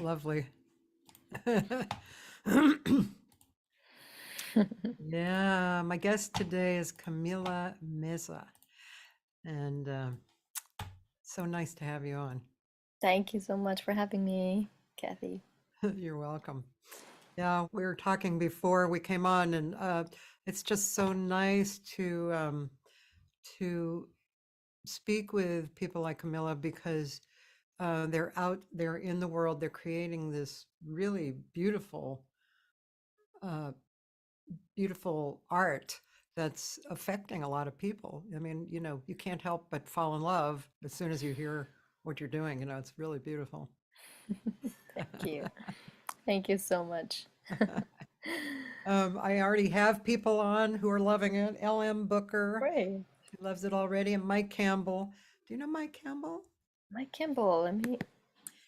Lovely. Yeah, my guest today is Camila Meza, and so nice to have you on. Thank you so much for having me, Kathy. You're welcome. Yeah, we were talking before we came on, and it's just so nice to speak with people like Camila because they're out there in the world. They're creating this really uh, beautiful art that's affecting a lot of people. I mean, you can't help but fall in love as soon as you hear what you're doing. It's really beautiful. Thank you. Thank you so much. I already have people on who are loving it. L.M. Booker, Great. she loves it already, and Mike Campbell. Do you know Mike Campbell? Mike Kimball, let me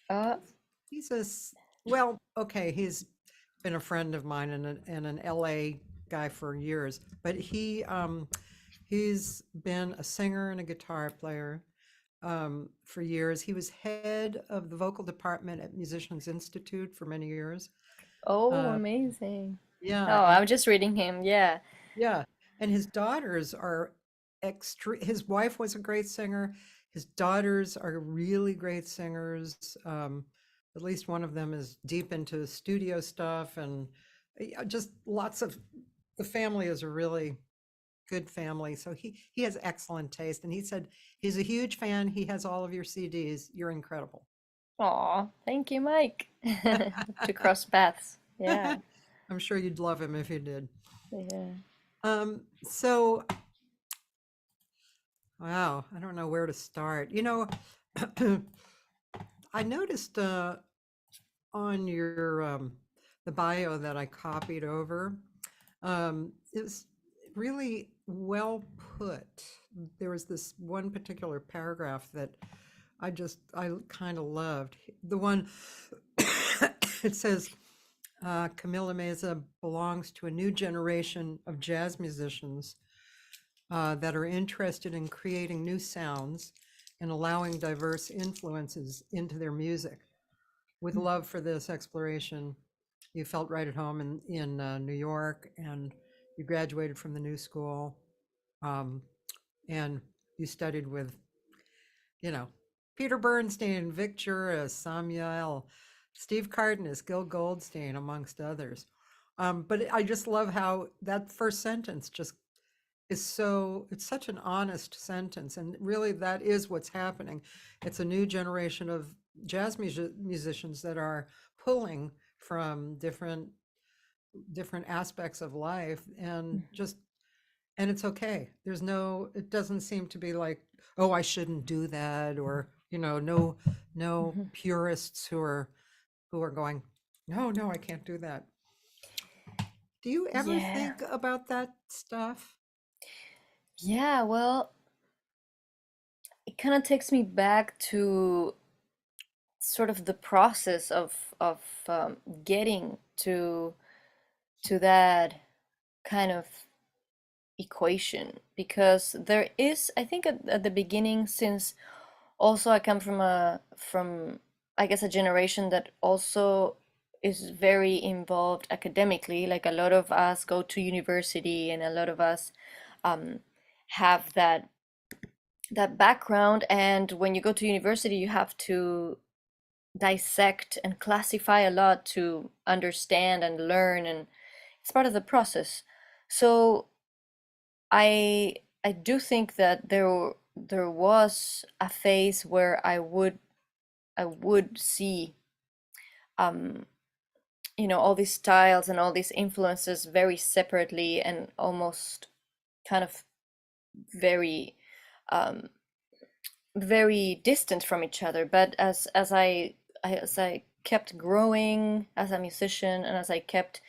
uh He's well, okay, he's been a friend of mine and an LA guy for years, but he's been a singer and a guitar player for years. He was head of the vocal department at Musicians Institute for many years. oh, Uh, amazing. yeah, Oh, and I'm just reading him. Yeah. yeah, and his daughters are extreme. His wife was a great singer. His daughters are really great singers. At least one of them is deep into studio stuff, and just lots of. The family is a really good family, so he has excellent taste. And he said he's a huge fan. He has all of your CDs. You're incredible. Aw, thank you, Mike. To cross paths. Yeah. I'm sure you'd love him if you did. Yeah. So wow, I don't know where to start. I noticed on your the bio that I copied over, it was really well put. There was this one particular paragraph that I kind of loved. The one it says Camila Meza belongs to a new generation of jazz musicians that are interested in creating new sounds and allowing diverse influences into their music. With love for this exploration, you felt right at home in New York, and you graduated from the New School, um, and you studied with, you know, Peter Bernstein, Vic Juris, Samuel, Steve Cardenas, Gil Goldstein, amongst others. But I just love how that first sentence just it's such an honest sentence, and really that is what's happening. It's a new generation of musicians that are pulling from different aspects of life, and just and it's okay. It doesn't seem to be like, oh, I shouldn't do that, or no Mhm. purists who are going, no, I can't do that. Do you ever Yeah. think about that stuff? Yeah, well, it kind of takes me back to sort of the process of getting to that kind of equation, because there is, I think, at the beginning, since also I come from I guess a generation that also is very involved academically. Like, a lot of us go to university, and a lot of us um, have that background. And when you go to university, you have to dissect and classify a lot to understand and learn, and it's part of the process. So I do think that there was a phase where I would see um all these styles and all these influences very separately, and almost kind of very um very distant from each other. But as I kept growing as a musician, and as I kept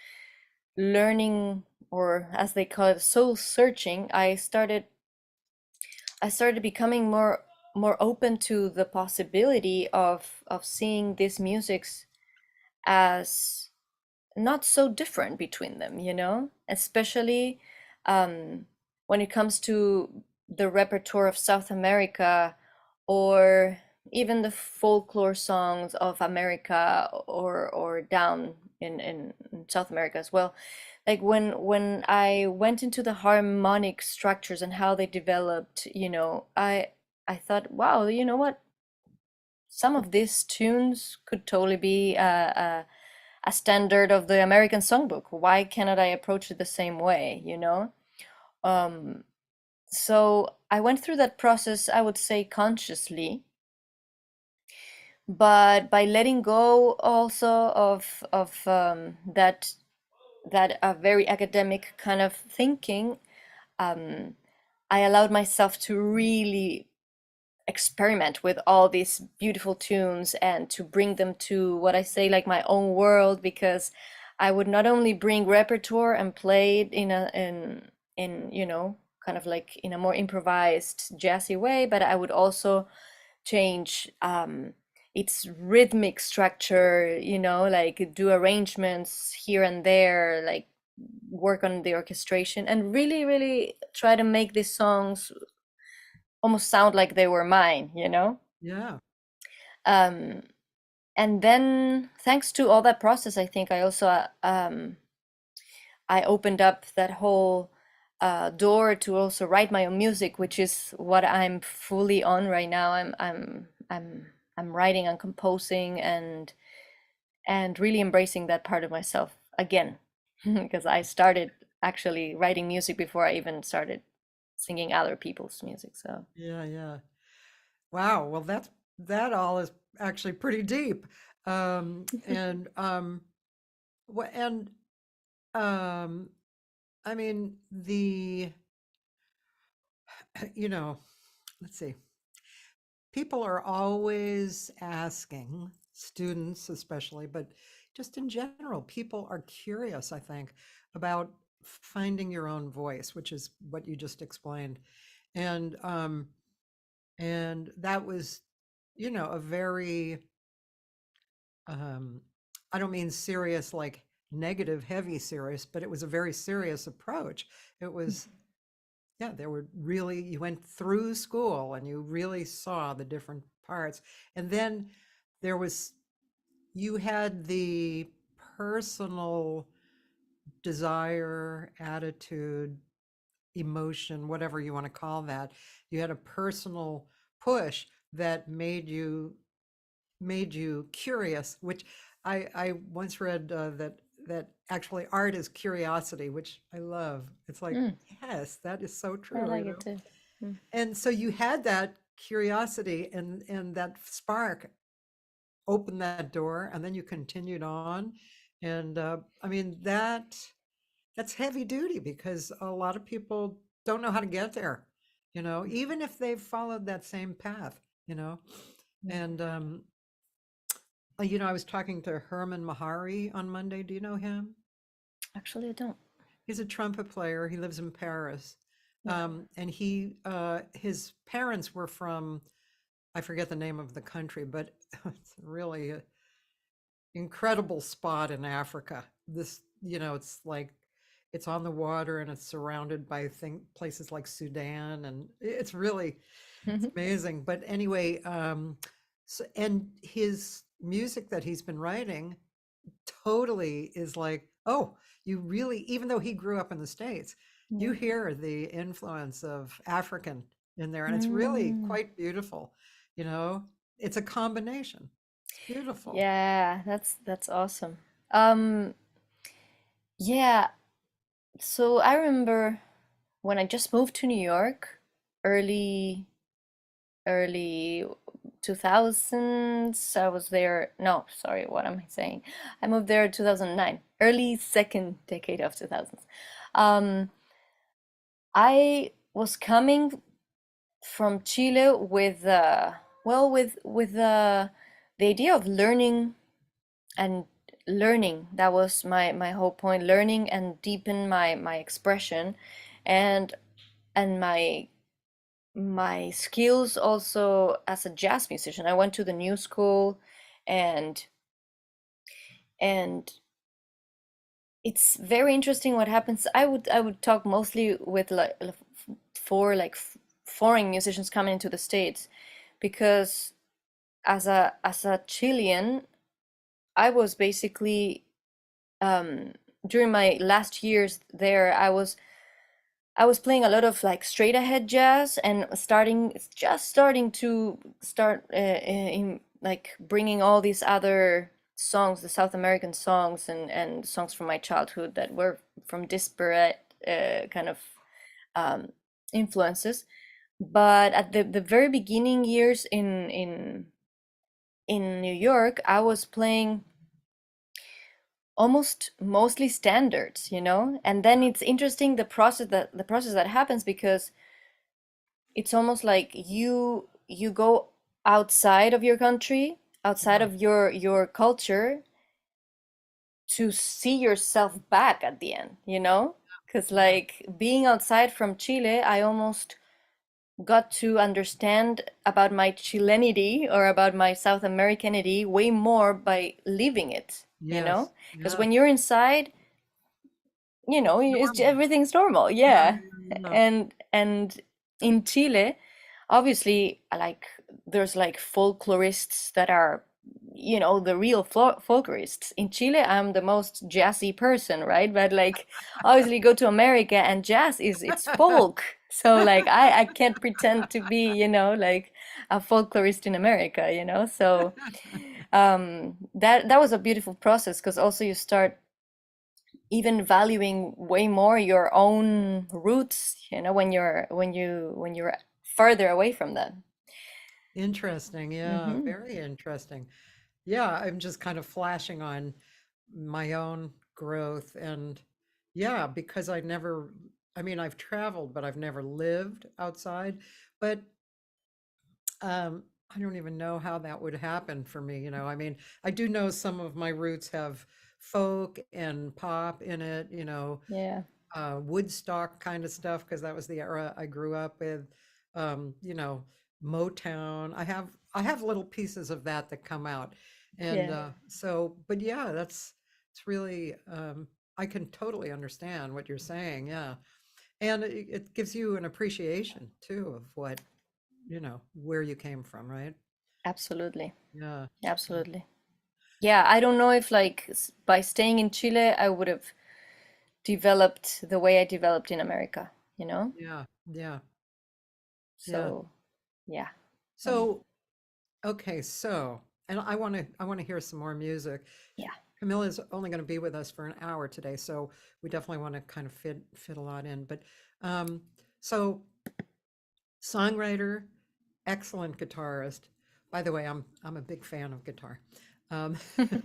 learning, or as they call it, soul searching, I started becoming more open to the possibility of seeing these musics as not so different between them, especially um, when it comes to the repertoire of South America, or even the folklore songs of America, or down in South America as well. Like when I went into the harmonic structures and how they developed, I thought, wow, you know what? Some of these tunes could totally be a standard of the American songbook. Why cannot I approach it the same way, you know? Um, so I went through that process, I would say consciously, but by letting go also of that very academic kind of thinking, um, I allowed myself to really experiment with all these beautiful tunes and to bring them to what I say like my own world, because I would not only bring repertoire and play it in kind of like in a more improvised jazzy way, but I would also change its rhythmic structure, like do arrangements here and there, like work on the orchestration and really, really try to make these songs almost sound like they were mine, you know? Yeah. Um, and then thanks to all that process, I think I also I opened up that whole door to also write my own music, which is what I'm fully on right now. I'm writing and composing and really embracing that part of myself again, because I started actually writing music before I even started singing other people's music. So Yeah, yeah. Wow. Well, that all is actually pretty deep. And what and um I mean you know, let's see. People are always asking, students especially, but just in general, people are curious, I think, about finding your own voice, which is what you just explained. And that was, a very I don't mean serious like negative, heavy serious, but it was a very serious approach. It was, yeah, there were really, you went through school and you really saw the different parts. And then there was, you had the personal desire, attitude, emotion, whatever you want to call that. You had a personal push that made you curious, which I once read that actually art is curiosity, which I love. It's like, mm, yes, that is so I true, like it too. Mm. And so you had that curiosity and that spark opened that door, and then you continued on, and I mean that's heavy duty because a lot of people don't know how to get there, even if they've followed that same path, you know, and I was talking to Herman Mahari on Monday. Do you know him? Actually, I don't. He's a trumpet player. He lives in Paris. Yeah. And his parents were from, I forget the name of the country, but it's really an incredible spot in Africa. It's like it's on the water and it's surrounded by places like Sudan, and it's amazing. But anyway, and his music that he's been writing totally is like, oh, you really, even though he grew up in the States, you Yeah. hear the influence of African in there, and it's really Mm. quite beautiful. You know, it's a combination. It's beautiful. Yeah, that's awesome. Um, yeah, so I remember when I just moved to New York, early early 2000s. I was there. No, sorry, what am I saying? I moved there 2009, early second decade of 2000s. Um, I was coming from Chile with the idea of learning and learning. That was my whole point, learning and deepen my expression and my skills also as a jazz musician. I went to the new school, and and it's very interesting what happens. I would talk mostly with for foreign musicians coming into the States, because as a Chilean, I was basically um, during my last years there, I was playing a lot of like straight ahead jazz and starting to start in like bringing all these other songs, the South American songs and songs from my childhood that were from disparate kind of um, influences. But at the very beginning years in New York, I was playing almost mostly standards, and then it's interesting the process that happens, because it's almost like you go outside of your country, outside Yeah. of your culture, to see yourself back at the end, because Yeah. like being outside from Chile, I almost got to understand about my Chilenity or about my South Americanity way more by living it, Yes. because Yeah. when you're inside, It's normal. everything's normal, Yeah. yeah. Yeah. Yeah. And in Chile, obviously, like there's like folklorists that are, the real folklorists. In Chile, I'm the most jazzy person, right? But like obviously go to America and jazz it's folk. So like I can't pretend to be, like a folklorist in America, So that was a beautiful process, because also you start even valuing way more your own roots, when you're further away from them. Interesting. Yeah. Hmm. Very interesting. Yeah. I'm just kind of flashing on my own growth. And yeah, because I mean, I've traveled, but I've never lived outside. But I don't even know how that would happen for me. I mean, I do know some of my roots have folk and pop in it, Yeah, Woodstock kind of stuff, because that was the era I grew up with. Um, you know, Motown. I have little pieces of that come out, and yeah, but yeah, it's really I can totally understand what you're saying. Yeah, and it gives you an appreciation too of where you came from, right? absolutely, Yeah, absolutely. Yeah, I don't know if like by staying in Chile I would have developed the way I developed in America, yeah, yeah, yeah. so yeah. um, So okay, and I want to hear some more music. yeah, Camilla's only going to be with us for an hour today, so we definitely want to kind of fit a lot in. But um, so songwriter, excellent guitarist. By the way, I'm a big fan of guitar. Um,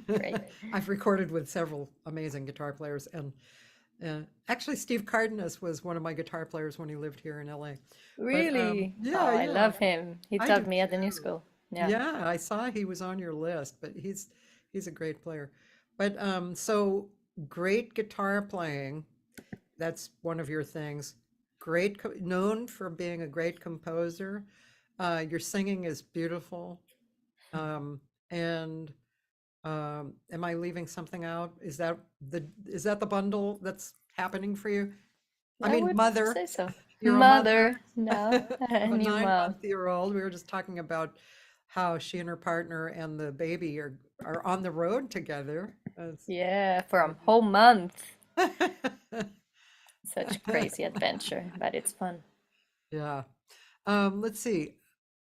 great. I've recorded with several amazing guitar players, and actually, Steve Cardenas was one of my guitar players when he lived here in LA. But Really? Oh, yeah, I yeah, love him. He I do taught me at the new too. school. Yeah. Yeah, I saw he was on your list, but he's a great player. But so great guitar playing. That's one of your things. Known for being a great composer. Your singing is beautiful. Um, and am I leaving something out? Is that the bundle that's happening for you? I I mean, would mother, say so. you're a mother Mother now, a of a new mom. 9-month-year-old. We were just talking about how she and her partner and the baby are on the road together. Yeah, for a whole month. It's- Such crazy adventure, but it's fun. Yeah. Let's see.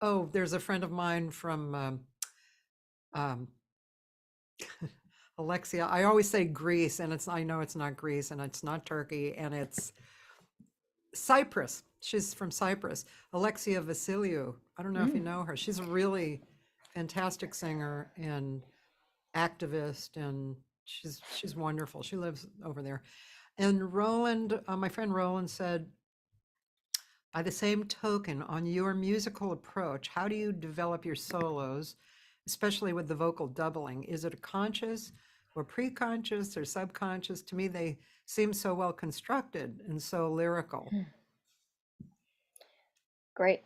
Oh, there's a friend of mine from um, Alexia. I always say Greece, and I know it's not Greece, and it's not Turkey, and it's Cyprus. She's from Cyprus. Alexia Vasiliou. I don't know if you Mm. know her. She's a really fantastic singer and activist, and she's wonderful. She lives over there. And Roland, my friend Roland said, by the same token, on your musical approach, how do you develop your solos, especially with the vocal doubling? Is it a conscious or pre-conscious or subconscious? To me, they seem so well constructed and so lyrical. Great.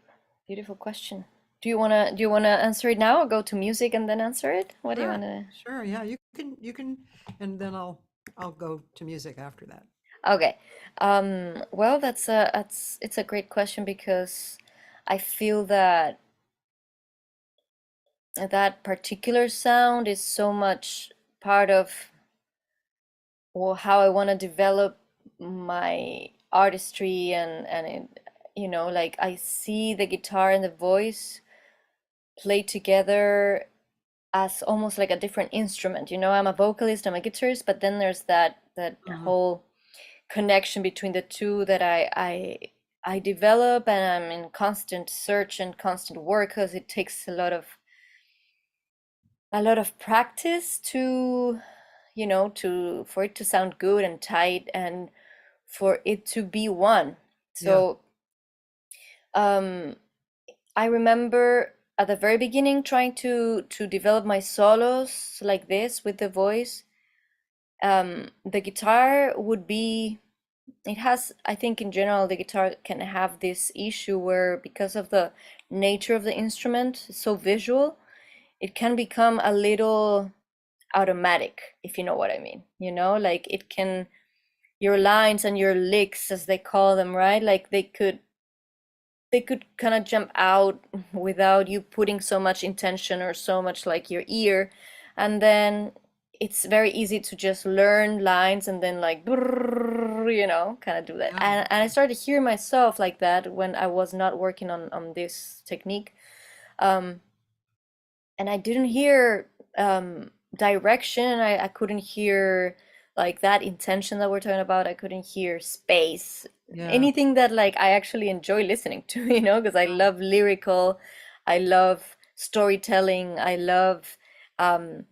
Beautiful question. Do you wanna answer it now or go to music and then answer it? What do you Sure, wanna? sure, yeah, you can, and then I'll go to music after that. Okay. Well, it's a great question, because I feel that that particular sound is so much part of, well, how I want to develop my artistry, and it, like I see the guitar and the voice play together as almost like a different instrument. I'm a vocalist, I'm a guitarist, but then there's that Mhm. whole connection between the two that I develop, and I'm in constant search and constant work, because it takes a lot of practice to for it to sound good and tight, and for it to be one. Yeah. So um I remember at the very beginning trying to develop my solos like this with the voice. The guitar would be, it has, I think in general the guitar can have this issue where, because of the nature of the instrument, it's so visual, it can become a little automatic, if you know what I mean. Like it can, your lines and your licks, as they call them, right? Like they could kind of jump out without you putting so much intention or so much like your ear. And then it's very easy to just learn lines and then like kind of do that. Yeah. And I started to hear myself like that when I was not working on this technique. um and I didn't hear direction. I couldn't hear like that intention that we're talking about. I couldn't hear space, Yeah. anything that like I actually enjoy listening to, because I Yeah. love lyrical, I love storytelling, I love um,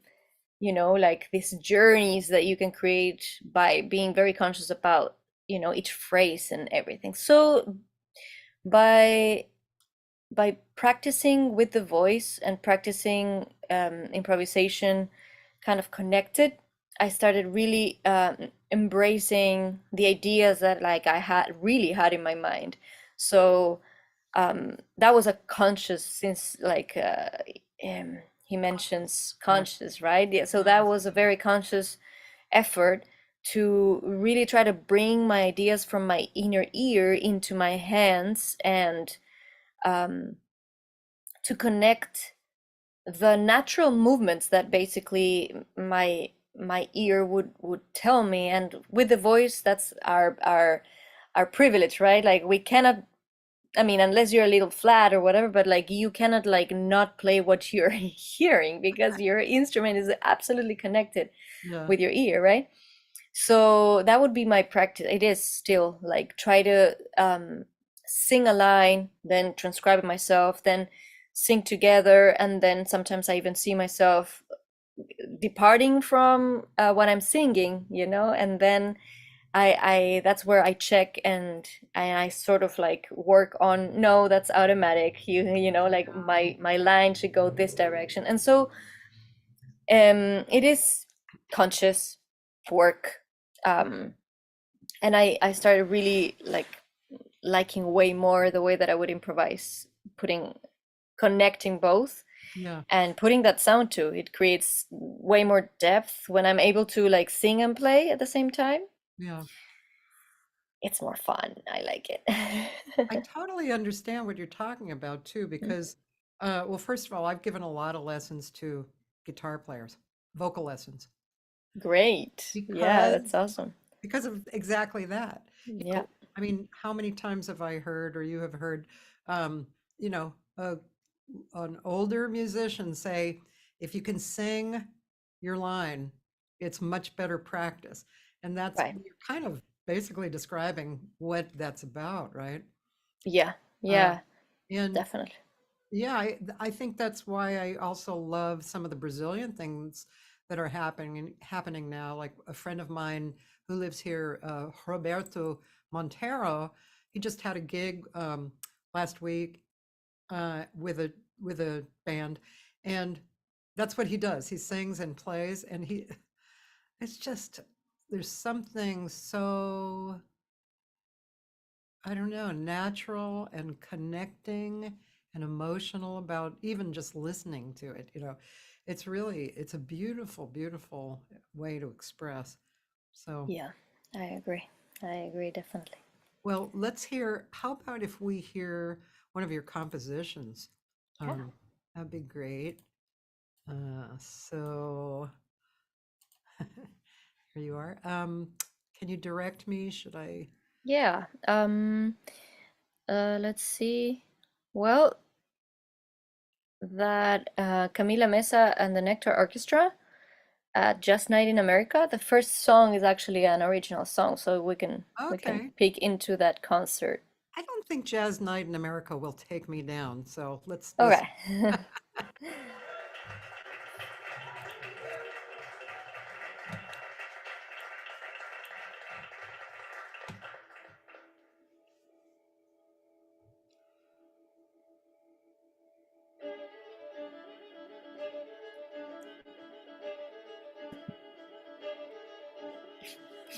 like these journeys that you can create by being very conscious about, each phrase and everything. So by by practicing with the voice and practicing improvisation kind of connected, I started really embracing the ideas that like I had really had in my mind. So that was a conscious, since like he mentions Right. conscious, right? Yeah, so that Yes. was a very conscious effort to really try to bring my ideas from my inner ear into my hands, and um, to connect the natural movements that basically my ear would tell me. And with the voice, that's our privilege, right? Like we cannot, I mean, unless you're a little flat or whatever, but like you cannot like not play what you're hearing, because your instrument is absolutely connected Yeah. with your ear, right? So that would be my practice. It is still like try to sing a line, then transcribe it myself, then sing together, and then sometimes I even see myself departing from what I'm singing, and then I that's where I check, and I sort of like work on, no, that's automatic. Like my line should go this direction. And so it is conscious work. Um and I started really like liking way more the way that I would improvise, putting connecting both Yeah. and putting that sound to it creates way more depth when I'm able to like sing and play at the same time. Yeah. It's more fun. I like I it. totally understand what you're talking about too, because, well, first of all, I've given a lot of lessons to guitar players, vocal lessons, Great. Yeah, because that's awesome. because of exactly that. Yeah. I mean, how many times have I heard, or you have heard, um, you know, a, an older musician say, if you can sing your line, it's much better practice. And that's, Right. you're kind of basically describing what that's about, right? Yeah. Uh, Yeah, and definitely. yeah, I think that's why I also love some of the Brazilian things that are happening now. Like a friend of mine who lives here, Roberto Montero, he just had a gig last week with a band, and that's what he does. He sings and plays, and he it's just there's something so I don't know, natural and connecting and emotional about even just listening to it, you know. It's a beautiful, beautiful way to express. So, Yeah, I agree. I agree definitely. well, let's hear, how about if we hear one of your compositions? Yeah. Um, that'd be great. So here you are. Can you direct me? Should I? Yeah. Let's see. Well, that Camila Meza and the Nectar Orchestra at Just Night in America. The first song is actually an original song, so we can Okay. peek into that concert. I don't think Jazz Night in America will take me down. So let's listen. Okay.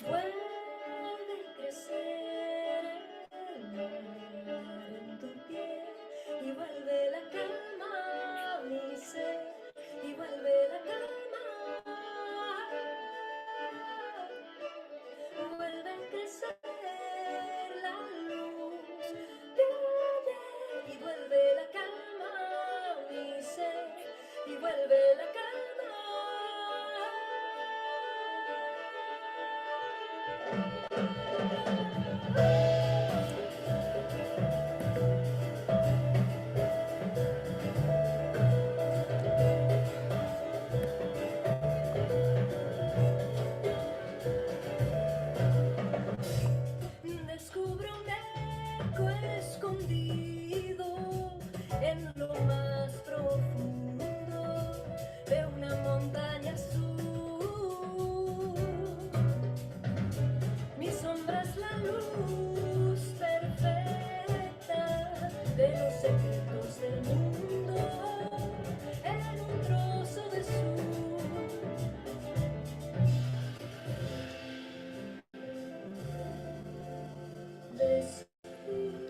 Vuelve a crecer el mar en tu piel y vuelve la calma a mi ser y vuelve la calma. Vuelve a crecer la luz y vuelve la calma a mi ser y vuelve la calma. Descubro un eco escondido en lo más profundo de una montaña azul. Mi sombra es la luz perfecta de los secretos del mundo en un trozo de sur. Descubrí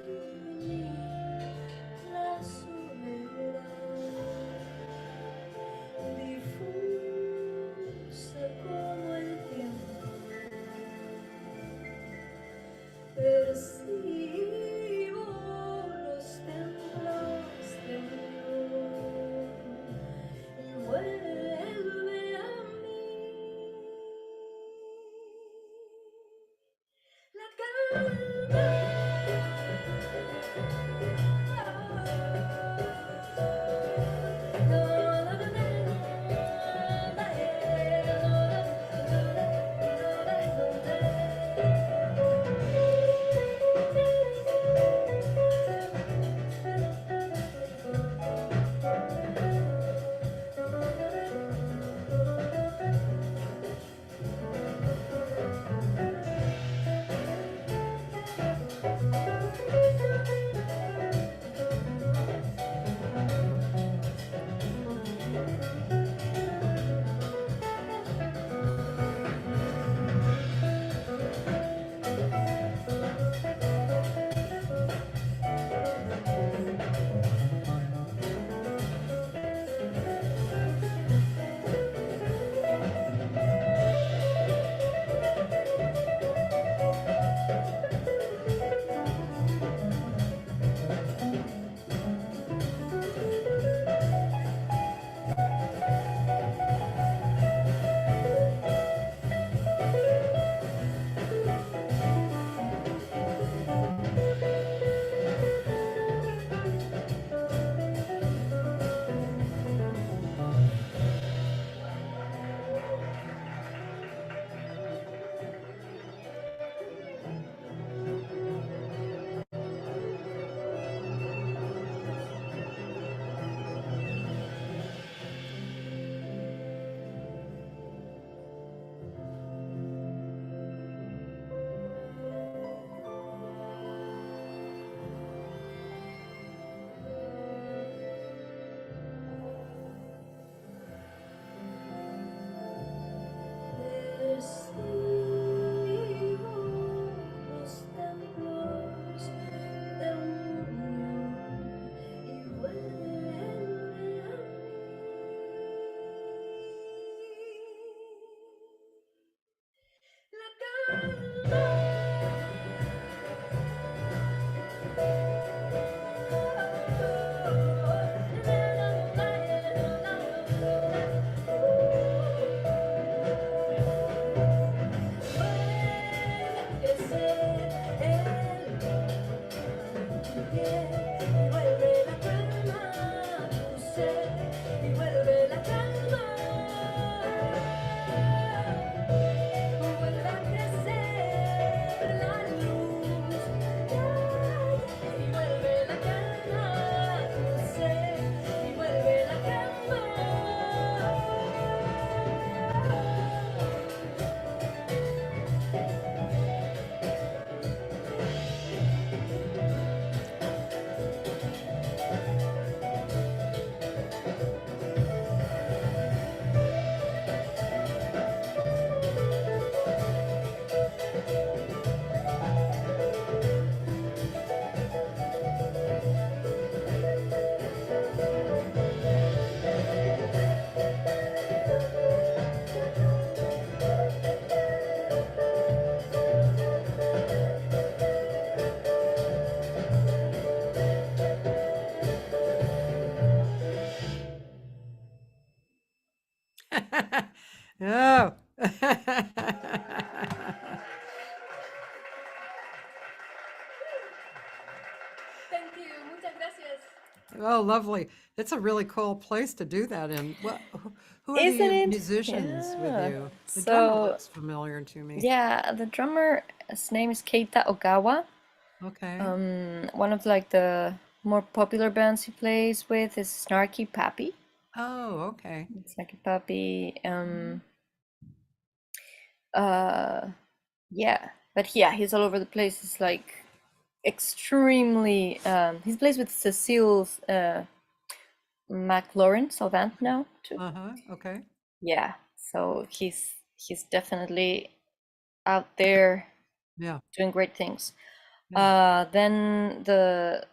la soledad difusa como el tiempo. Percibo los templos de amor y vuelve a mí la calma. el mar en tu piel y vuelve la calma a tu ser y vuelve la calma. Vuelve a crecer la luz y vuelve la calma a tu ser y vuelve la calma. Oh. Thank you, muchas gracias. Oh, lovely. It's a really cool place to do that in. Who are Isn't the it? musicians with Yeah. you? The drummer So, looks familiar to me. yeah, the drummer, his name is Keita Ogawa. Okay. One of like the more popular bands he plays with is Snarky Pappy. Oh, okay. Snarky Pappy. Uh, yeah, but yeah, he's all over the place. He's like extremely. He plays with Cecile McLaurin Salvant now too. Uh-huh. Okay. Yeah, so he's definitely out there Yeah. doing great things. Yeah. Then the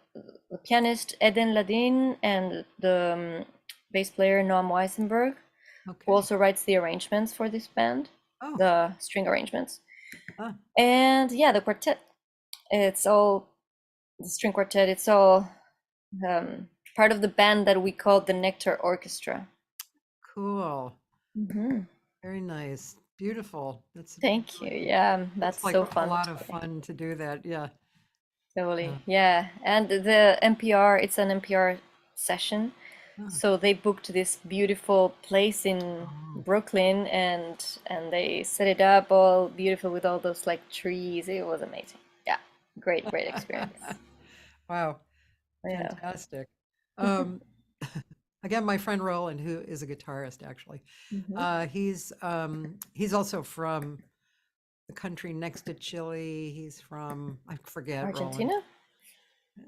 pianist Eden Ladin and the bass player Noam Weisenberg, who Okay. also writes the arrangements for this band, Oh. the string arrangements. Ah. And yeah, the quartet. It's all the string quartet. It's all part of the band that we call the Nectar Orchestra. Cool. Hmm. Very nice. Beautiful. That's Thank you. Yeah, that's It's like so a fun lot to of play. fun to do that. Yeah. Totally. Uh, Yeah. And the NPR, it's an NPR session. ah, So they booked this beautiful place in oh. Brooklyn and they set it up all beautiful with all those like trees. It was amazing. Yeah. Great experience. Wow. Yeah. Fantastic. Um, again, my friend Roland, who is a guitarist, actually, Hmm. he's also from the country next to Chile. He's from, I forget, Roland. Argentina?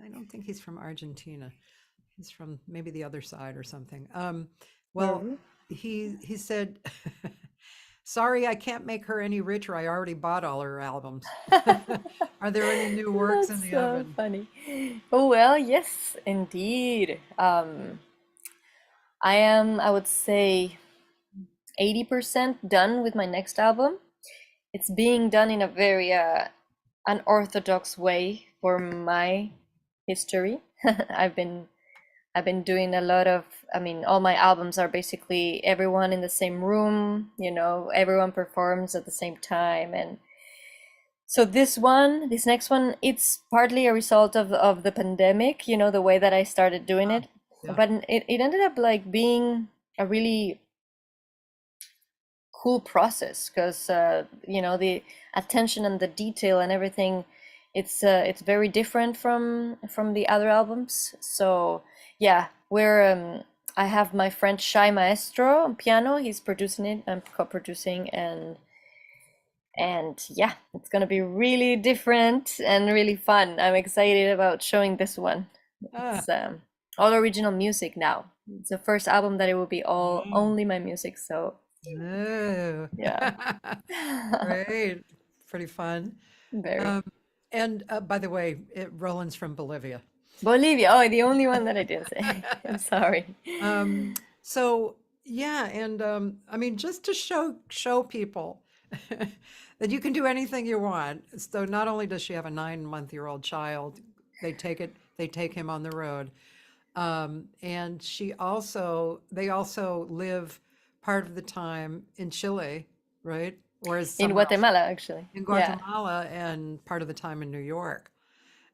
I don't think he's from Argentina. He's from maybe the other side or something. Well, Peru? he said, "Sorry, I can't make her any richer. I already bought all her albums." Are there any new works in That's the so oven? funny. Oh well, yes, indeed. I am, I would say, 80% done with my next album. It's being done in a very unorthodox way for my history. I've been I've been doing a lot of, I mean, all my albums are basically everyone in the same room, everyone performs at the same time. And so this next one, it's partly a result of the pandemic, the way that I started doing Ah, it. yeah. But it ended up like being a really cool process because the attention and the detail and everything, it's very different from the other albums. So yeah, I have my friend Shai Maestro on piano. He's producing it, I'm co-producing, and yeah, it's gonna be really different and really fun. I'm excited about showing this one. Ah, It's all original music now. It's the first album that it will be all mm, only my music, so no. yeah. Great. Pretty fun. Very. Um, and by the way, Roland's from Bolivia. Bolivia. Oh, the only one that I didn't say. I'm sorry. Um, so yeah, and I mean, just to show people that you can do anything you want. So not only does she have a 9-month-old child, they take him on the road, and they also live part of the time in Chile, right? or is In somewhere else Guatemala, actually. in Yeah. Guatemala and part of the time in New York.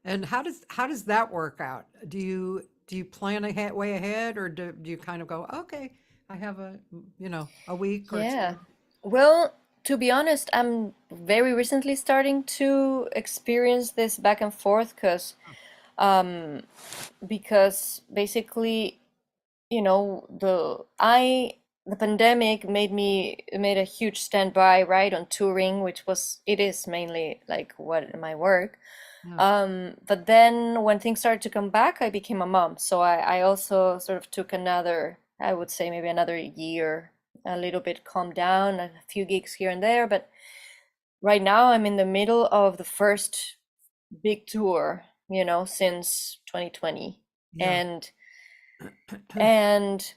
And how does that work out? Do you plan ahead, way ahead, or do you kind of go, okay, I have a week or Yeah. two? Well, to be honest, I'm very recently starting to experience this back and forth um, because basically, the pandemic made a huge standby, right, on touring, which it is mainly like what my work. Yeah, But then when things started to come back, I became a mom. So I also sort of took another, I would say maybe another year, a little bit calm down, a few gigs here and there. But right now I'm in the middle of the first big tour, since 2020. yeah, And and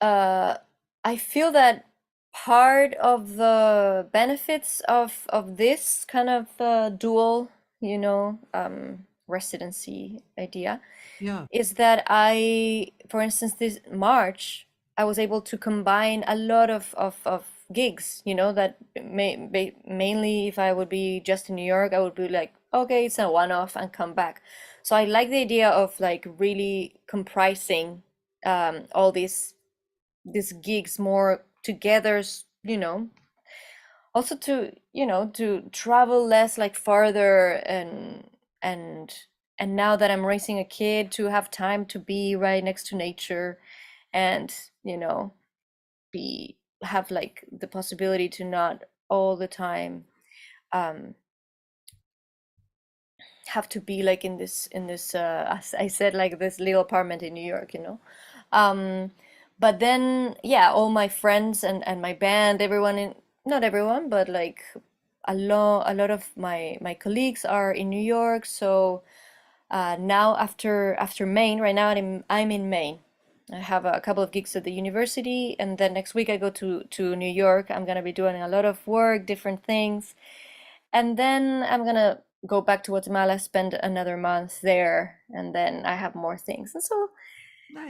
uh, I feel that part of the benefits of this kind of dual, residency idea yeah, is that for instance, this March, I was able to combine a lot of gigs, that mainly if I would be just in New York, I would be like, okay, it's a one-off and come back. So I like the idea of like really comprising all these gigs more together, also to travel less, like farther, and and now that I'm raising a kid, to have time to be right next to nature, and be have like the possibility to not all the time um have to be like in this as I said, like this little apartment in New York, um but then, yeah, all my friends and my band, everyone in not everyone, but like a lot of my colleagues are in New York. So now after Maine, right now I'm in Maine. I have a couple of gigs at the university, and then next week I go to New York. I'm gonna be doing a lot of work, different things, and then I'm gonna go back to Guatemala, spend another month there, and then I have more things. And so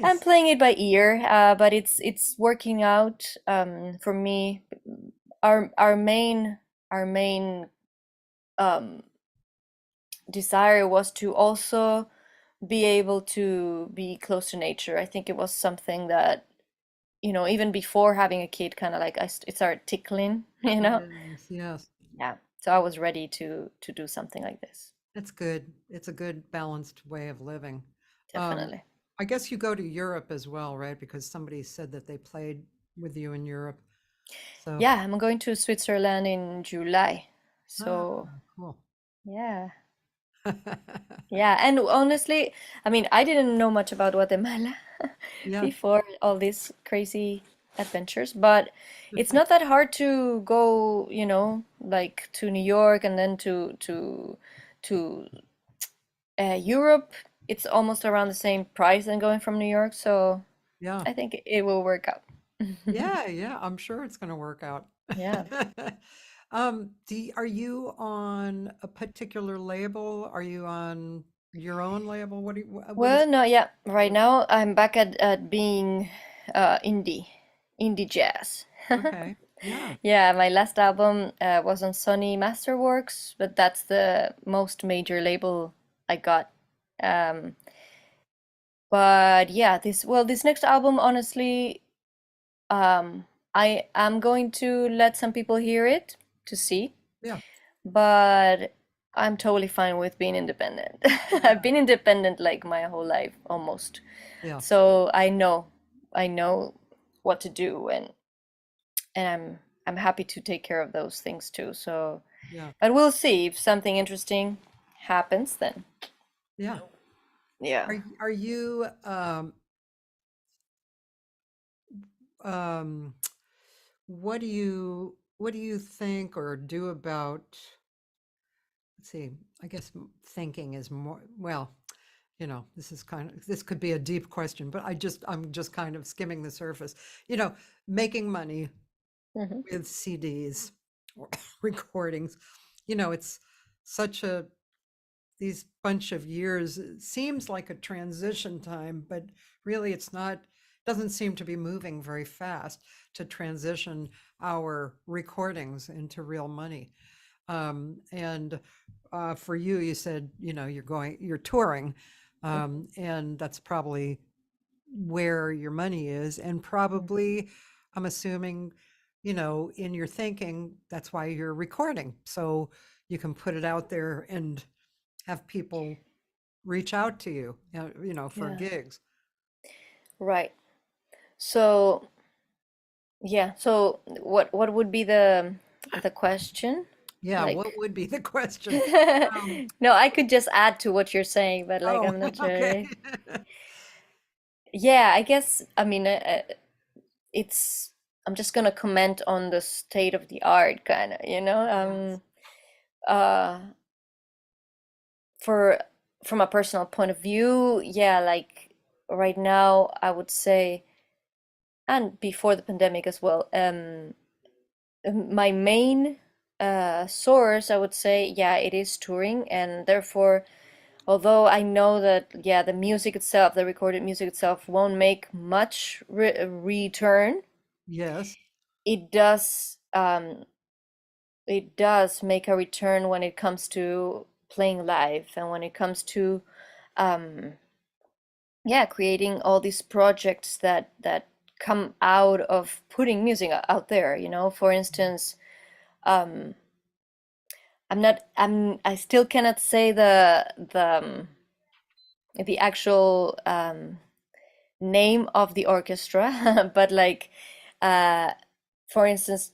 I'm nice. playing it by ear, but it's working out for me. Our main um, desire was to also be able to be close to nature. I think it was something that, even before having a kid, kind of like it started tickling, Yes, yes, Yeah. So I was ready to do something like this. that's good. It's a good balanced way of living. Um, Definitely. I guess you go to Europe as well, right? Because somebody said that they played with you in Europe. So, Yeah, I'm going to Switzerland in July. ah, So, cool. yeah. Yeah, and honestly, I mean, I didn't know much about Guatemala Yeah. before all these crazy adventures, but it's not that hard to go, like to New York and then to Europe. It's almost around the same price than going from New York, so Yeah. I think it will work out. Yeah, yeah, I'm sure it's gonna work out. Yeah. Are you on a particular label? Are you on your own label? What is Well, no, yeah. Right what? now I'm back at being indie jazz. Okay. Yeah. Yeah, my last album was on Sony Masterworks, but that's the most major label I got. Um, but yeah, this next album, honestly, um, I am going to let some people hear it to see, Yeah. but I'm totally fine with being independent. I've Yeah. been independent like my whole life almost. Yeah. So I know what to do, and I'm happy to take care of those things too. So, Yeah. but we'll see if something interesting happens then. Yeah. Yeah. Are you um what do you think or do about, let's see, I guess thinking is more, well, this could be a deep question, but I'm just kind of skimming the surface. You know, making money Hmm. with CDs or recordings. It's such a these bunch of years. It seems like a transition time, but really it's not. doesn't seem to be moving very fast to transition our recordings into real money. And for you, you said, you're touring, and that's probably where your money is. And probably, I'm assuming, in your thinking, that's why you're recording. So you can put it out there and have people reach out to you, for Yeah. gigs. Right. So, yeah. So what would be the question? Yeah, Like, what would be the question? Um, no, I could just add to what you're saying, but like oh, I'm not okay. sure. Yeah, I guess, I mean, it's, I'm just gonna comment on the state of the art, kind of, Yes. uh, for from a personal point of view, yeah, like right now, I would say, and before the pandemic as well, my main source, I would say, yeah, it is touring, and therefore, although I know that, yeah, the music itself, the recorded music itself, won't make much return, Yes. it does it does make a return when it comes to playing live and when it comes to um yeah, creating all these projects that come out of putting music out there, for instance. um I still cannot say the actual name of the orchestra, but like, uh for instance,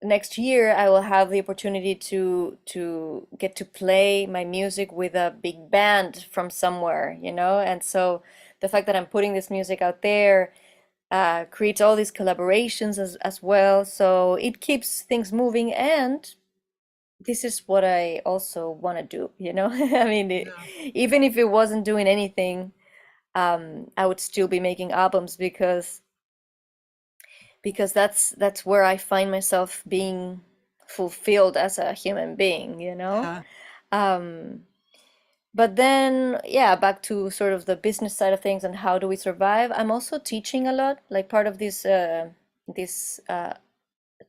next year I will have the opportunity to get to play my music with a big band from somewhere, and so the fact that I'm putting this music out there creates all these collaborations as well, so it keeps things moving, and this is what I also want to do, I mean, Yeah. even if it wasn't doing anything, I would still be making albums because that's where I find myself being fulfilled as a human being, Yeah. Um, but then, yeah, back to sort of the business side of things and how do we survive. I'm also teaching a lot, like part of this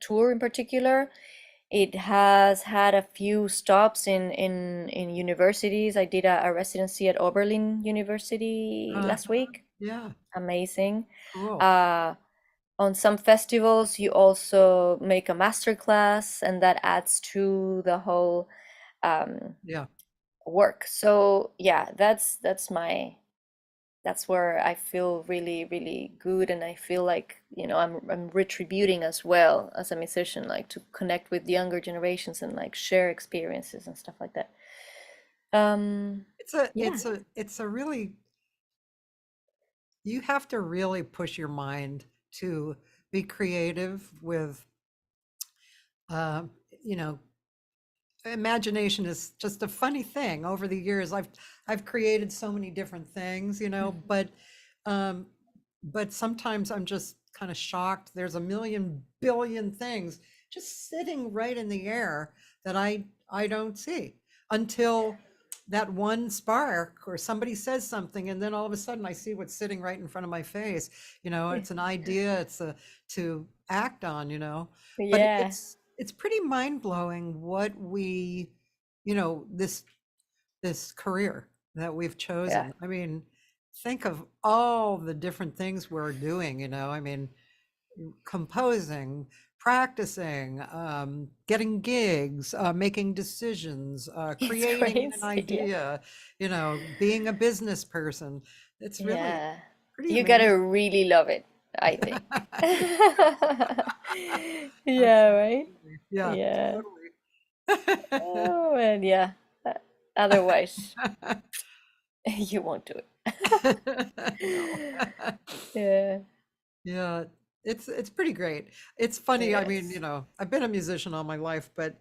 tour in particular. It has had a few stops in universities. I did a residency at Oberlin University Uh, last week. yeah. Amazing. Cool. Uh, on some festivals, you also make a master class, and that adds to the whole um, Yeah. work. So yeah, that's where I feel really, really good, and I feel like, I'm retributing as well as a musician, like to connect with younger generations and like share experiences and stuff like that. Um, It's a yeah, it's a it's a really you have to really push your mind to be creative with uh, you know imagination is just a funny thing. Over the years, I've created so many different things, um but sometimes I'm just kind of shocked. There's a million billion things just sitting right in the air that I don't see until that one spark or somebody says something, and then all of a sudden I see what's sitting right in front of my face. It's an idea, it's a to act on, but yeah, it's pretty mind-blowing what this career that we've yeah, chosen. I mean, think of all the different things we're doing, I mean, composing, practicing, getting gigs, making decisions, it's creating an crazy. Yeah, idea, being a business person. It's really yeah. pretty You gotta amazing. really love it, I think. Yeah, right? Absolutely. Yeah, Yeah. totally. Oh, and yeah. uh, Otherwise, you won't do No. it. Yeah. Yeah, it's pretty great. It's funny, I mean, Yes. I've been a musician all my life, but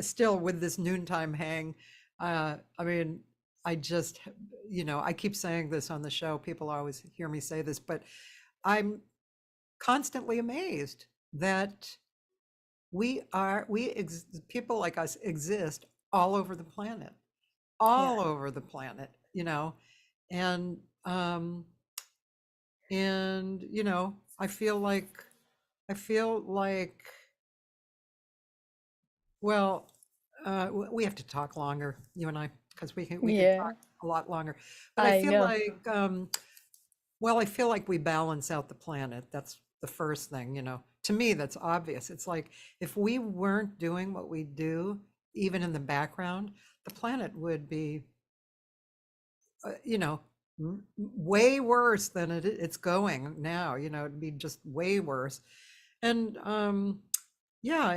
still with this noontime hang, I mean, I just, I keep saying this on the show. People always hear me say this, but I'm constantly amazed that people like us exist all over the planet, Yeah. all over the planet, and And, I feel like, well, we have to talk longer, you and I, because we could Yeah, talk a lot longer. But I I feel know. like, well, I feel like we balance out the planet. That's the first thing. To me, that's obvious. It's like if we weren't doing what we do, even in the background, the planet would be, uh, you know, way worse than it's going now. It'd be just way worse. And yeah,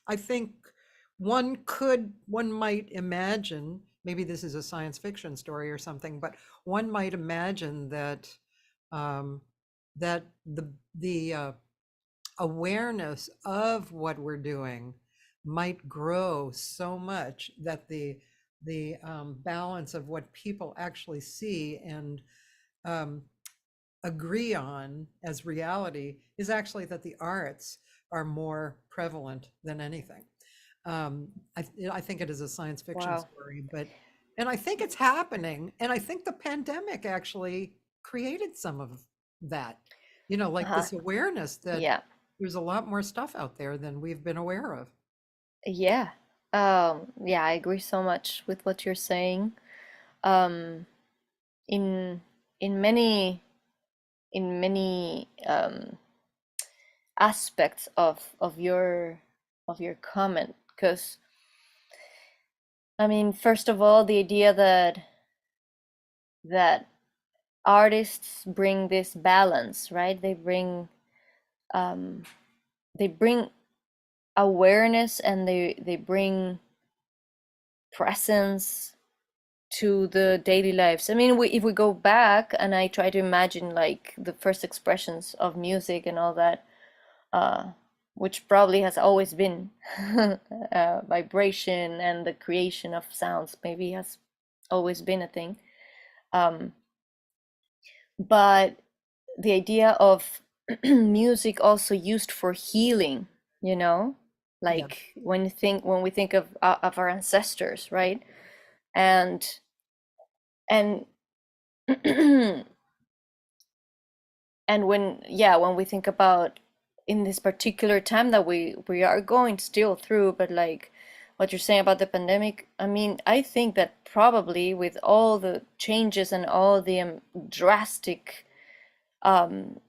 I think one might imagine, maybe this is a science fiction story or something, but one might imagine that um, that the awareness of what we're doing might grow so much that the balance of what people actually see and um, agree on as reality is actually that the arts are more prevalent than anything. I think it is a science fiction Wow. story, and I think it's happening. And I think the pandemic actually created some of that, like Uh-huh. this awareness that Yeah. there's a lot more stuff out there than we've been aware of. Yeah. Yeah, I agree so much with what you're saying. Um, in in many in many aspects of your comment, because I mean, first of all, the idea that artists bring this balance, right? Um, they bring awareness, and they bring presence to the daily lives. I mean, if we go back and I try to imagine like the first expressions of music and all that, uh, which probably has always been vibration and the creation of sounds, maybe has always been a thing. Um, but the idea of music also used for healing, you know, Yeah, like when we think of our ancestors, right? And and and when we think about in this particular time that we are going still through, but like what you're saying about the pandemic, I mean, I think that probably with all the changes and all the drastic um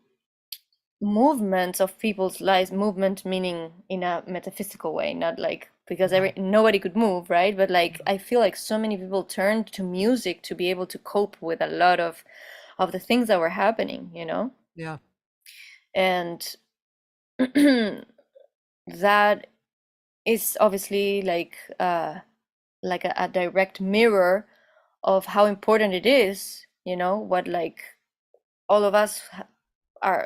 movements of people's lives, movement meaning in a metaphysical way, not like because yeah, nobody could move, right? But like I feel like so many people turned to music to be able to cope with a lot of the things that were happening, you know. yeah, And that is obviously like a direct mirror of how important it is, you know, what like all of us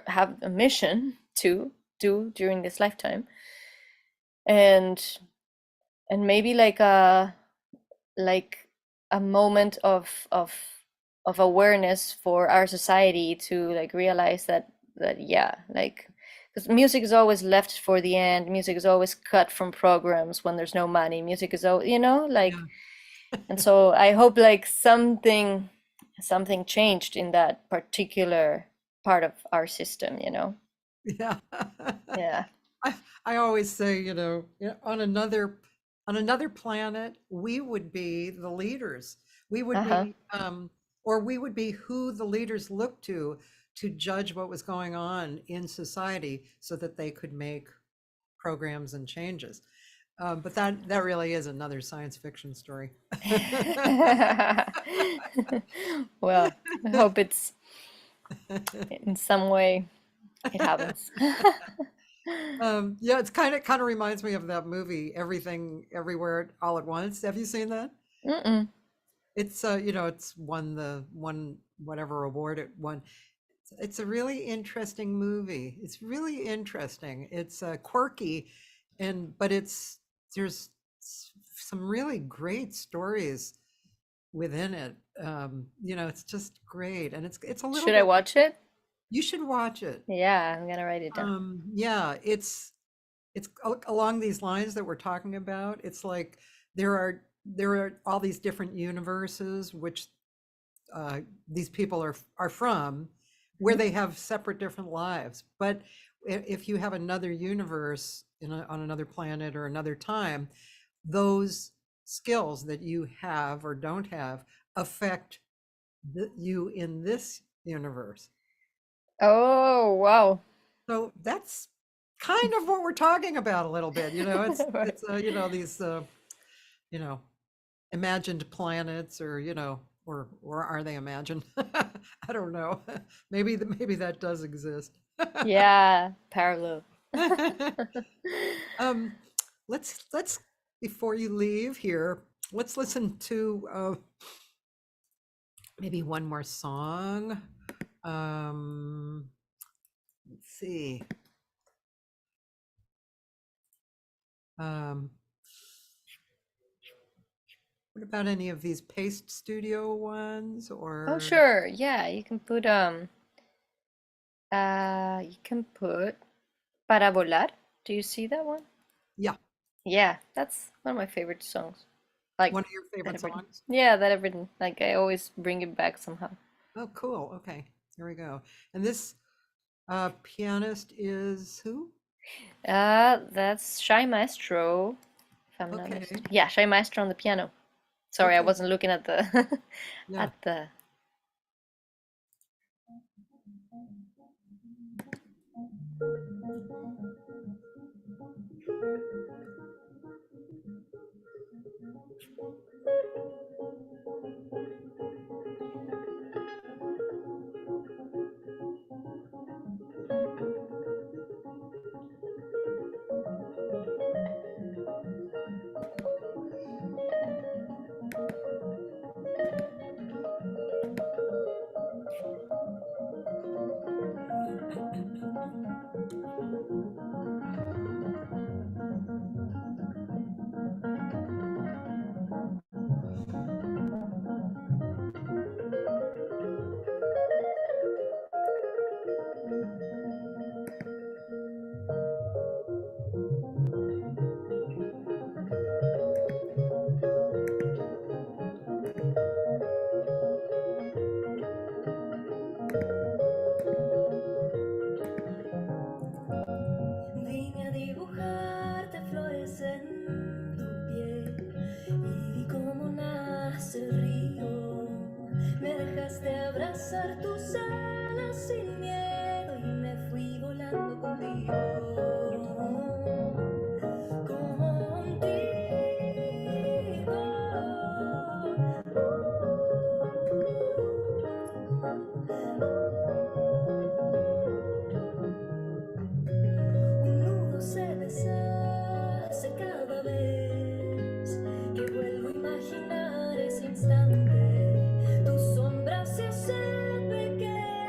have a mission to do during this lifetime. And and maybe like a moment of awareness for our society to like realize that yeah, like because music is always left for the end, music is always cut from programs when there's no money, music is always, you know, like. yeah, And so I hope like something changed in that particular part of our system, you know. yeah. Yeah. I, I always say, on another planet, we would be the leaders. We would Uh-huh. be, or we would be who the leaders look to judge what was going on in society, so that they could make programs and changes. But that really is another science fiction story. Well, I hope it's in some way it happens. Yeah, it's kind of reminds me of that movie, Everything Everywhere All at Once. Have you seen that? Mm-mm. It's won whatever award it won. It's a really interesting movie. It's really interesting. It's quirky, but there's some really great stories within it. It's just great, and it's a little Should I bit like, watch it? you should watch it. Yeah, I'm gonna write it down. Yeah, it's along these lines that we're talking about. It's like there are all these different universes which these people are from, where they have separate different lives. But if you have another universe on another planet or another time, those skills that you have or don't have affect you in this universe. Oh, wow. So that's kind of what we're talking about a little bit. It's Right. it's these you know imagined planets, or or are they imagined? I don't know. Maybe that does exist. Yeah, parallel. um, let's before you leave here, let's listen to maybe one more song. Let's see. Um, what about any of these Paste Studio ones, Oh, or sure. Yeah, you can put Para Volar. Do you see that one? yeah, Yeah, that's one of my favorite songs. Like one of your that favorite I've written. songs? Yeah, that I've written. Like I always bring it back somehow. Oh, cool. Okay, here we go. And this pianist is who? That's Shy Maestro, if I'm not Okay, mistaken. Yeah, Shy Maestro on the piano. Sorry, I okay, wasn't looking at the yeah. at the. Vine a dibujarte flores en tu piel y vi cómo nace el río. Me dejaste abrazar tus alas sin miedo y me fui volando contigo. Un nudo se deshace cada vez que vuelvo a imaginar ese instante. Tu sombra se hace pequeña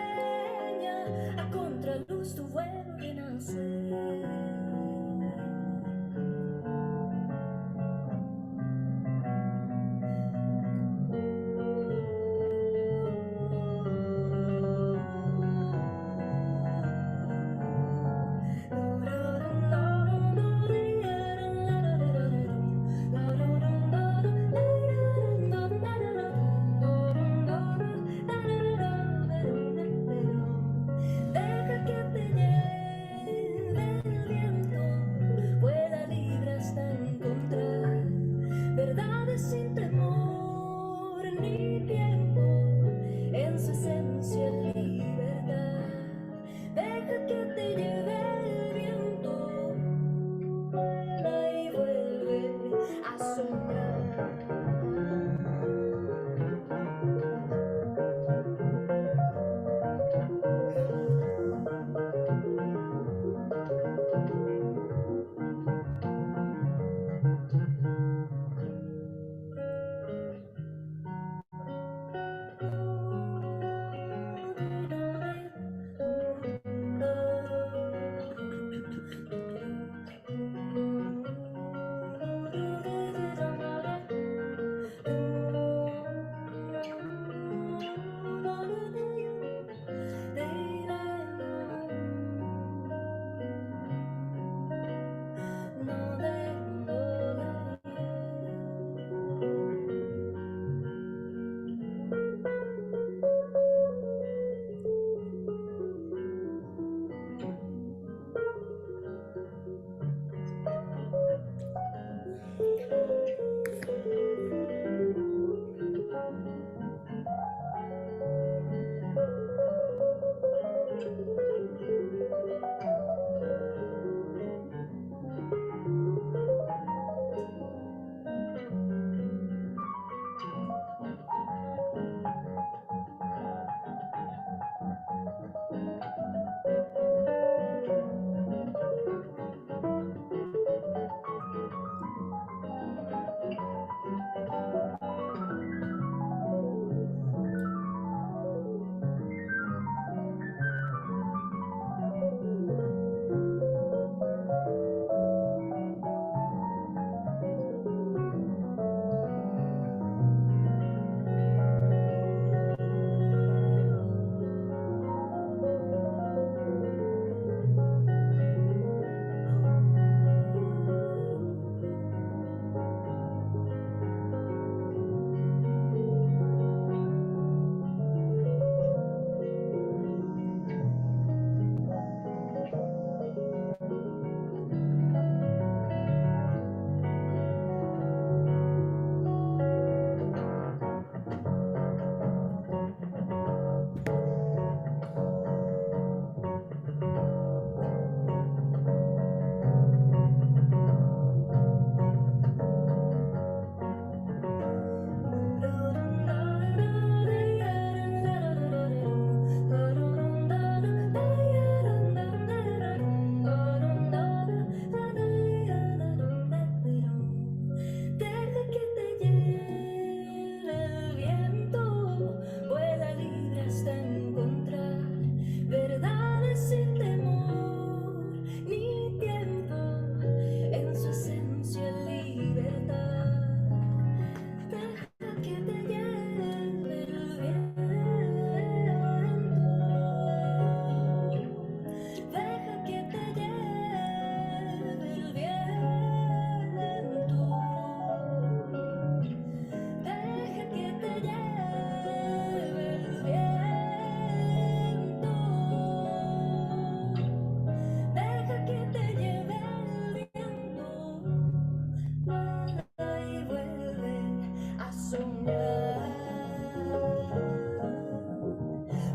soñar,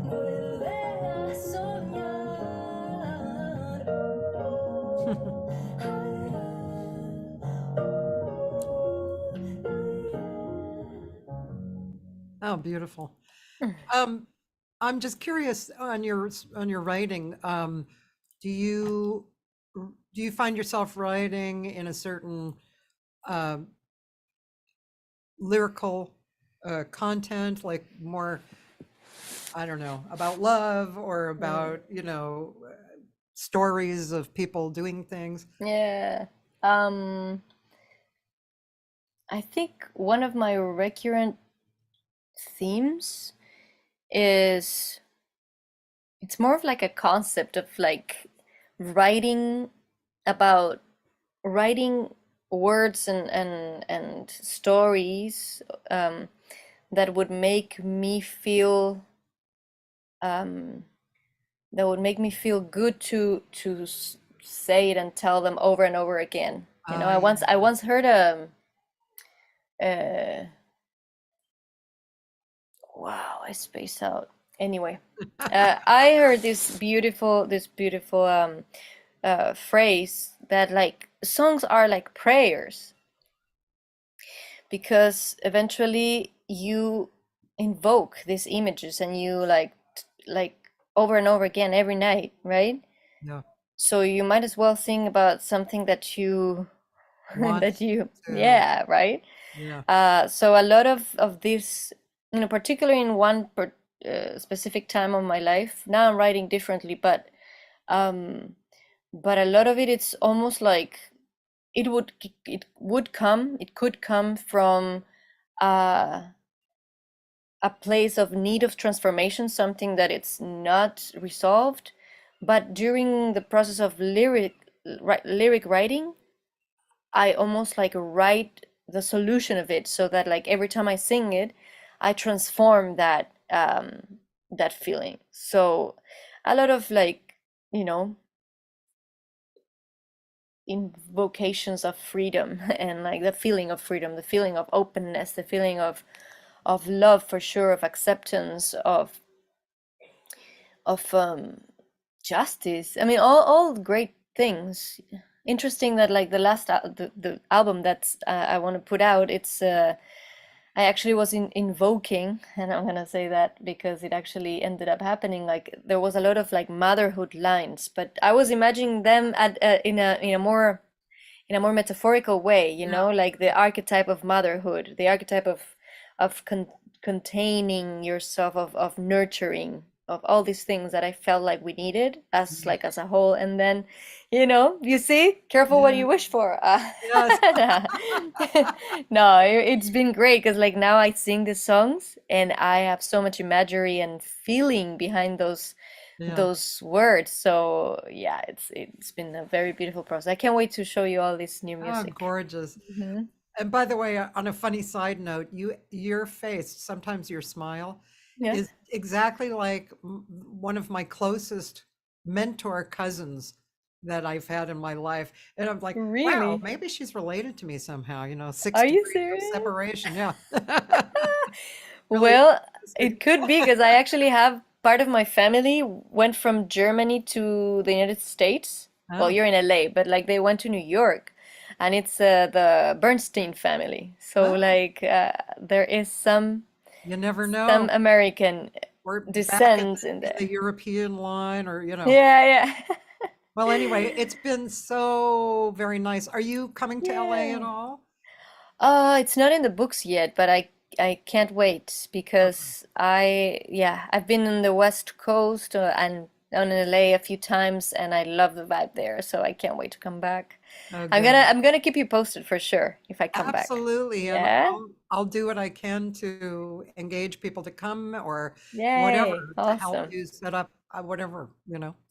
vuelve a soñar. Oh, beautiful. Mm. Um, I'm just curious on your writing. Do you do you find yourself writing in a certain uh, lyrical content, like more, I don't know, about love or Mm. about, stories of people doing things? Yeah. Um, I think one of my recurrent themes is it's more of like a concept of like writing about writing words and stories that would make me feel um, that would make me feel good to say it and tell them over and over again. You know, Yeah. I once heard uh wow, I spaced out. Anyway, I heard this beautiful phrase that like songs are like prayers because eventually you invoke these images and you like over and over again every night, right? Yeah. So you might as well think about something that you Want that you to, yeah, right? yeah. So a lot of this, you know, particularly in one specific time of my life. Now I'm writing differently, um, but a lot of it, it's almost like it could come from uh, a place of need of transformation, something that it's not resolved. But during the process of lyric writing, I almost like write the solution of it so that like every time I sing it, I transform that feeling. So a lot of like, you know, invocations of freedom and like the feeling of freedom, the feeling of openness, the feeling of love for sure, of acceptance, of justice. I mean, all great things. Interesting that like the the album that's I want to put out, it's I actually was invoking, and I'm gonna say that because it actually ended up happening. Like there was a lot of like motherhood lines, but I was imagining them at in a more metaphorical way, you Yeah. know, like the archetype of motherhood, the archetype of containing yourself, of nurturing, of all these things that I felt like we needed as Mm. like as a whole. And then, you know, you see, careful what Yeah. you wish for. Yes. No, it's been great because like now I sing the songs and I have so much imagery and feeling behind Yeah. those words. So yeah, it's been a very beautiful process. I can't wait to show you all this new Oh, music. gorgeous. Hmm. And by the way, on a funny side note, your face, sometimes your smile, Yeah. is exactly like one of my closest mentor cousins that I've had in my life. And I'm like, wow, Really? maybe she's related to me somehow, 6 Are you degrees of serious? separation. Yeah. Really Well, interesting. it could be because I actually have part of my family went from Germany to the United States. Well, Oh, you're in LA, but like they went to New York, and it's the Bernstein family. So oh, like there is you never some know. American We're back descent in in the there. European line or. Yeah, yeah. Well, anyway, it's been so very nice. Are you coming to LA at Yeah. all? It's not in the books yet, but I can't wait Okay. because I've been on the West Coast and on LA a few times and I love the vibe there, so I can't wait to come back. Oh, good. I'm gonna keep you posted for sure if I come back. Absolutely. And Yeah? I'll do what I can to engage people to come or Yay. whatever to help Awesome. you set up whatever.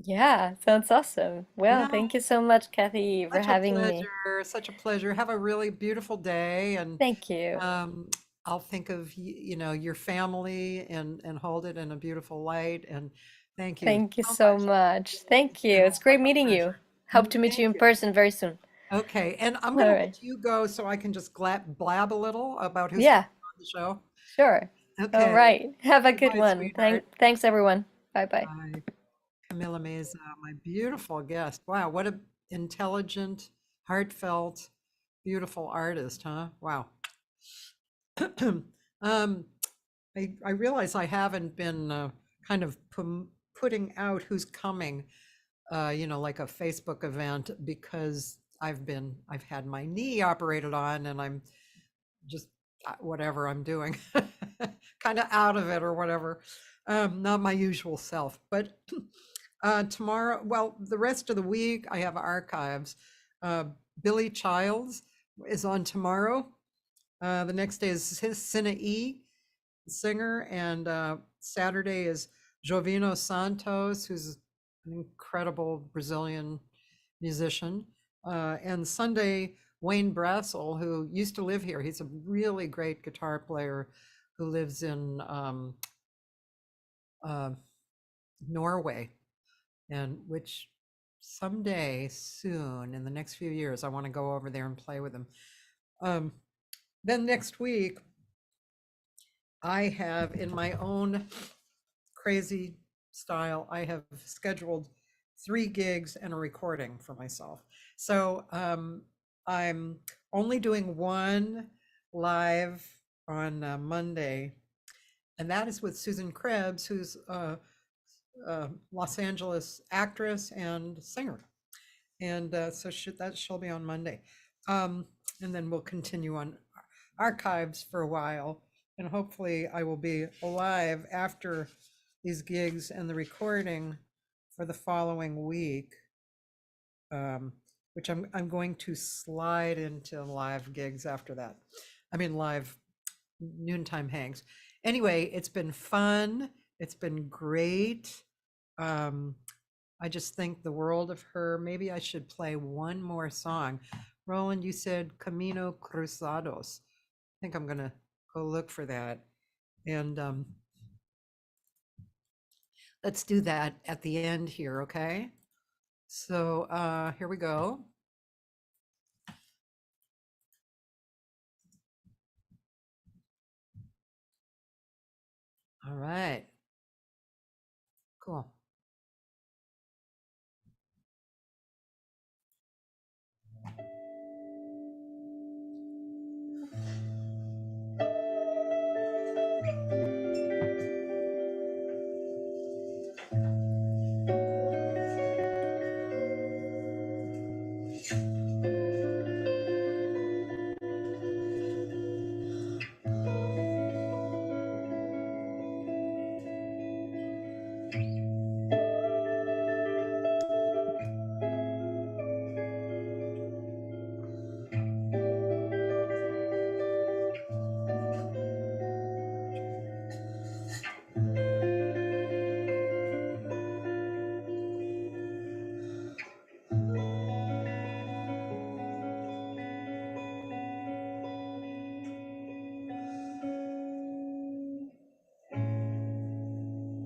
Yeah, sounds awesome. Well, Yeah, thank you so much, Kathy, for such a having me. pleasure. Such a pleasure. Have a really beautiful day. And Thank you. um, I'll think of your family and hold it in a beautiful light. And thank you Thank you so so much. much. It's Thank been you. It's great a meeting you. pleasure. Hope to meet you Thank in you. person very soon. Okay, and I'm All going to right. let you go so I can just blab a little about who's coming Yeah. on the the show? Sure. All Okay. right. Have a good Goodbye, one. sweetheart. Thanks, everyone. Bye-bye. Bye. Camila Meza, my beautiful guest. Wow, what a intelligent, heartfelt, beautiful artist, huh? Wow. um, I realize I haven't been kind of putting out who's coming, like a Facebook event because I've had my knee operated on and I'm just whatever I'm doing, kind of out of it or whatever. Not my usual self, but tomorrow, well, the rest of the week I have archives. Billy Childs is on tomorrow. The next day is Sina E, singer, and Saturday is Jovino Santos, who's an incredible Brazilian musician. And Sunday, Wayne Brassel, who used to live here. He's a really great guitar player who lives in uh, Norway, and which someday soon in the next few years, I want to go over there and play with him. Then next week, I have in my own crazy style, I have scheduled 3 gigs and a recording for myself. So I'm only doing one live on Monday, and that is with Susan Krebs, who's a Los Angeles actress and singer. And so she'll be on Monday. And then we'll continue on archives for a while. And hopefully I will be alive after these gigs and the recording for the following week, which I'm going to slide into live gigs after that. I mean, live noontime hangs. Anyway, it's been fun. It's been great. I just think the world of her. Maybe I should play one more song. Roland, you said Camino Cruzados. I think I'm gonna go look for that. And let's do that at the end here, okay? So here we go. All right. Cool.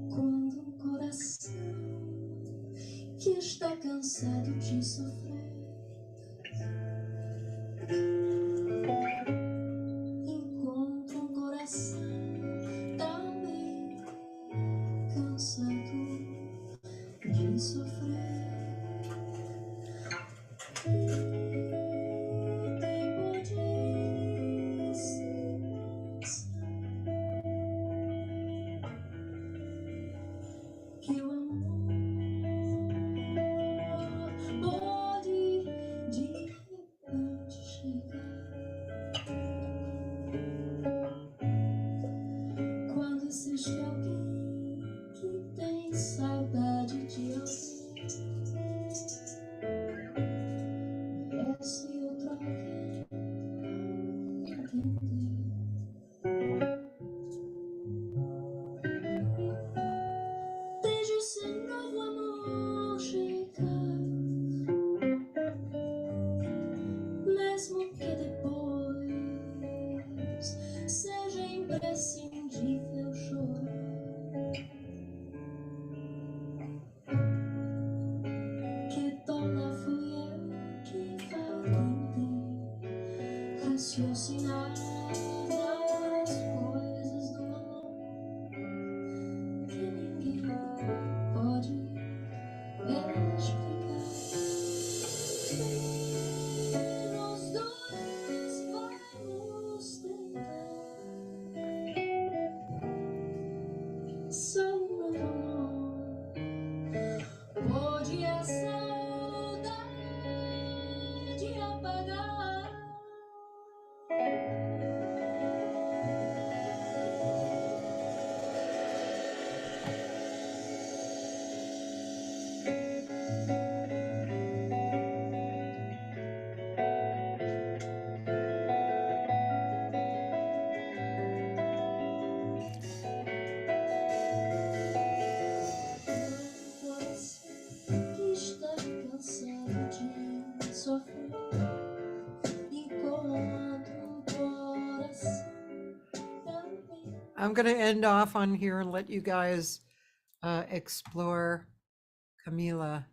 Quando um coração que está cansado de sofrer encontra um coração também cansado de sofrer. Tempo de silêncio que o amor pode de repente chegar quando existe alguém que tem saudade de alguém. Esse outro alguém entender. Desde esse novo amor chegar, mesmo que depois seja imprescindível chorar, que dona fui eu que faltei raciocinar nas I'm going to end off on here and let you guys explore Camila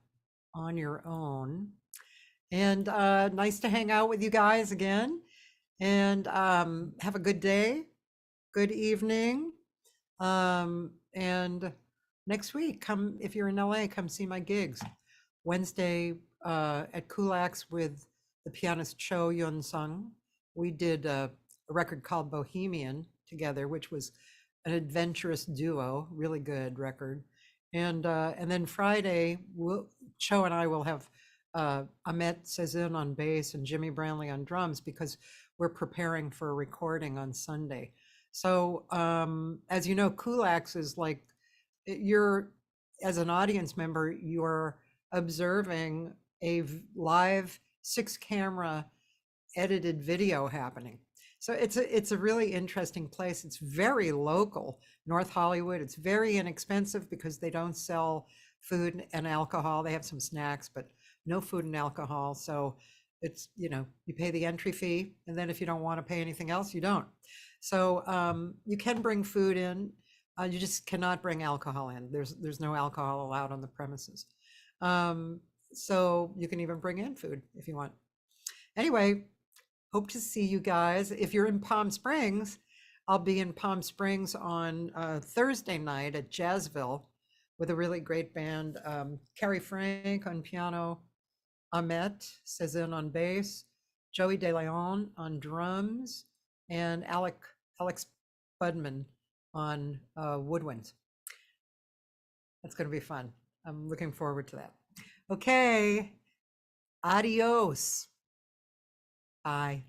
on your own. And nice to hang out with you guys again. And have a good day, good evening. And next week, come if you're in LA, come see my gigs. Wednesday at Kulak's with the pianist Cho Yun Sung. We did a record called Bohemian together, which was an adventurous duo, really good record. And then Friday, Cho and I will have Ahmet Sezin on bass and Jimmy Branley on drums because we're preparing for a recording on Sunday. So as you know, Kulak's is like you're as an audience member, you're observing a live 6-camera edited video happening. So it's a really interesting place. It's very local, North Hollywood. It's very inexpensive because they don't sell food and alcohol. They have some snacks, but no food and alcohol. So it's, you know, you pay the entry fee, and then if you don't want to pay anything else, you don't. So you can bring food in. You just cannot bring alcohol in. There's no alcohol allowed on the premises. So you can even bring in food if you want. Anyway, hope to see you guys. If you're in Palm Springs, I'll be in Palm Springs on Thursday night at Jazzville with a really great band. Carrie Frank on piano, Ahmet Sezin on bass, Joey De Leon on drums, and Alex Budman on woodwinds. That's going to be fun. I'm looking forward to that. Okay. Adios. Bye.